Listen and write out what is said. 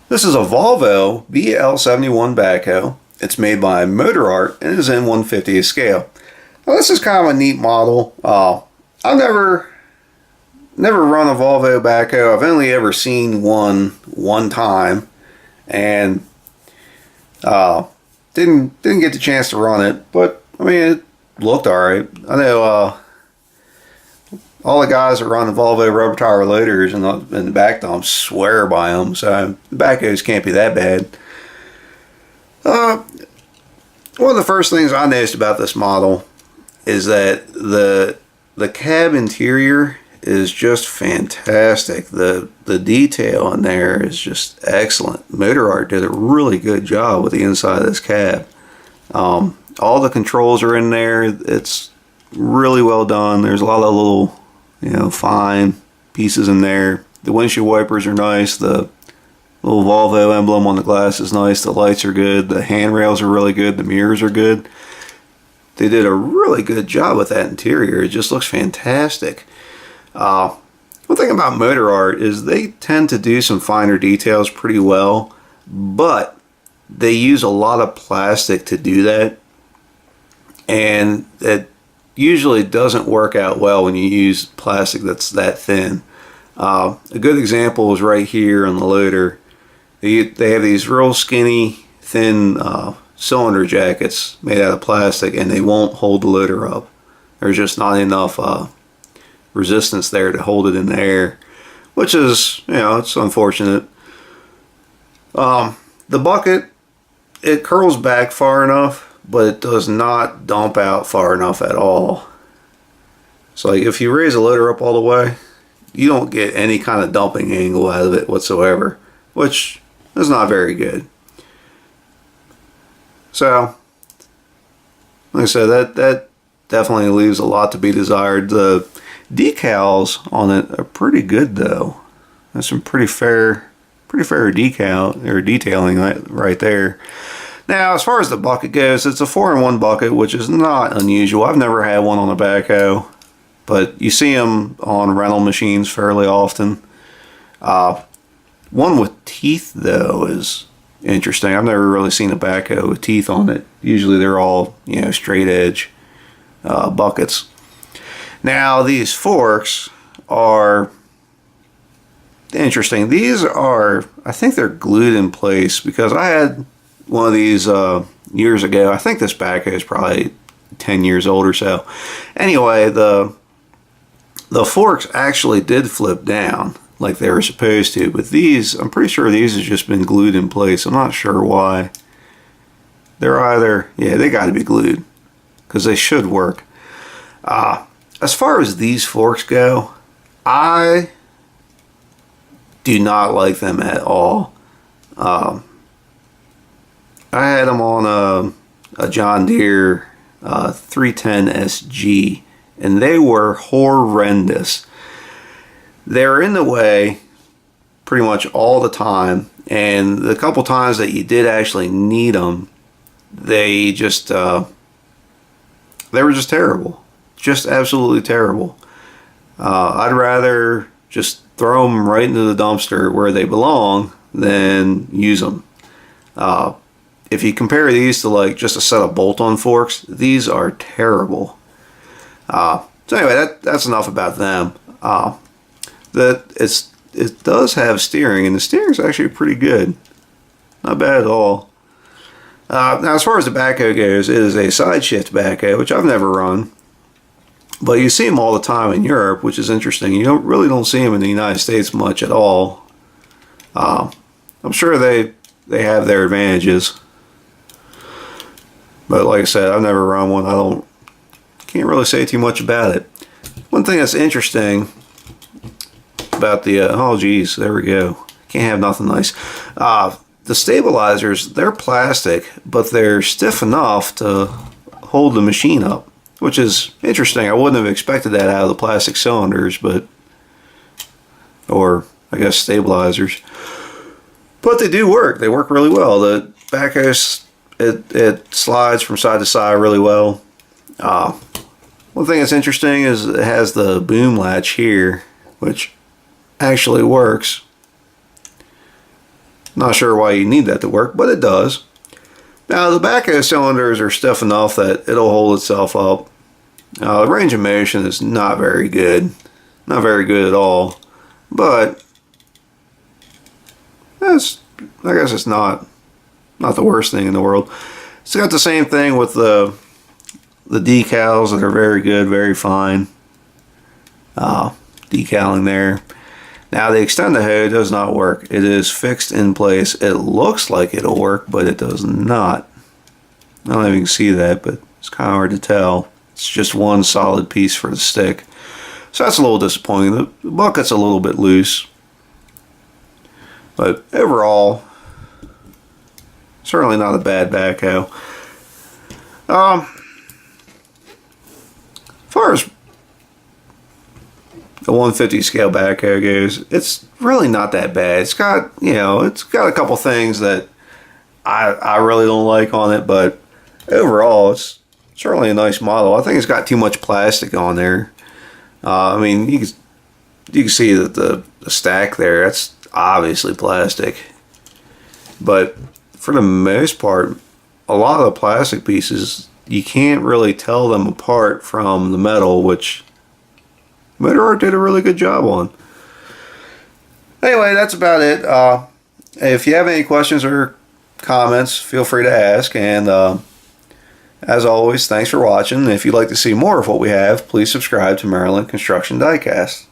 This is a Volvo BL71 Backhoe. It's made by Motorart and is in 1/50th scale. Now this is kind of a neat model. I've never run a Volvo Backhoe. I've only ever seen one time, and didn't get the chance to run it. But I mean, it looked alright. I know all the guys that run the Volvo rubber tire loaders and the back dumps swear by them, so the backhoes can't be that bad. One of the first things I noticed about this model is that the cab interior is just fantastic. The detail in there is just excellent. Motorart did a really good job with the inside of this cab. All the controls are in there. It's really well done. There's a lot of little, fine pieces in there. The windshield wipers are nice. The little Volvo emblem on the glass is nice. The lights are good. The handrails are really good. The mirrors are good. They did a really good job with that interior. It just looks fantastic. One thing about Motorart is they tend to do some finer details pretty well, but they use a lot of plastic to do that, and it usually doesn't work out well when you use plastic that's that thin. A good example is right here on the loader. They have these real skinny, thin cylinder jackets made out of plastic, and they won't hold the loader up. There's just not enough resistance there to hold it in the air, which is, it's unfortunate. The bucket, it curls back far enough, but it does not dump out far enough at all. So like if you raise the loader up all the way, you don't get any kind of dumping angle out of it whatsoever, which is not very good. So, like I said, that definitely leaves a lot to be desired. The decals on it are pretty good though. There's some pretty fair decal or detailing right there. Now, as far as the bucket goes, it's a 4-in-1 bucket, which is not unusual. I've never had one on a backhoe, but you see them on rental machines fairly often. One with teeth, though, is interesting. I've never really seen a backhoe with teeth on it. Usually they're all, straight edge buckets. Now, these forks are interesting. These are, I think they're glued in place, because I had one of these years ago. I think this backhoe is probably 10 years old or so. Anyway, the forks actually did flip down like they were supposed to, but these, I'm pretty sure these have just been glued in place. I'm not sure why. They're either, they got to be glued, because they should work. As far as these forks go, I do not like them at all. I had them on a John Deere 310 SG, and they were horrendous. They're in the way pretty much all the time, and the couple times that you did actually need them, they were just terrible. Just absolutely terrible. I'd rather just throw them right into the dumpster where they belong than use them. If you compare these to like just a set of bolt-on forks, these are terrible. So anyway, that's enough about them. It does have steering, and the steering is actually pretty good. Not bad at all. Now, as far as the backhoe goes, it is a side shift backhoe, which I've never run. But you see them all the time in Europe, which is interesting. You really don't see them in the United States much at all. I'm sure they have their advantages. But like I said, I've never run one. Can't really say too much about it. One thing that's interesting about the, oh geez, there we go. Can't have nothing nice. The stabilizers, they're plastic, but they're stiff enough to hold the machine up, which is interesting. I wouldn't have expected that out of the plastic cylinders, or I guess stabilizers. But they do work. They work really well. The backhoe, it slides from side to side really well. One thing that's interesting is it has the boom latch here, which actually works. Not sure why you need that to work, but it does. Now the Backhoe cylinders are stiff enough that it'll hold itself up. The range of motion is not very good. Not very good at all. But I guess it's not the worst thing in the world. It's got the same thing with the decals that are very good, very fine. Decaling there. Now the extended hoe does not work. It is fixed in place. It looks like it'll work, but it does not. I don't know if you can see that, but it's kind of hard to tell. It's just one solid piece for the stick. So that's a little disappointing. The bucket's a little bit loose. But overall, certainly not a bad backhoe. As far as the 150 scale backhoe goes, it's really not that bad. It's got, it's got a couple things that I really don't like on it, but overall, it's certainly a nice model. I think it's got too much plastic on there. I mean, you can see that the stack there, that's obviously plastic. But for the most part, a lot of the plastic pieces, you can't really tell them apart from the metal, which Motorart did a really good job on. Anyway, that's about it. If you have any questions or comments, feel free to ask. And as always, thanks for watching. If you'd like to see more of what we have, please subscribe to Maryland Construction Diecast.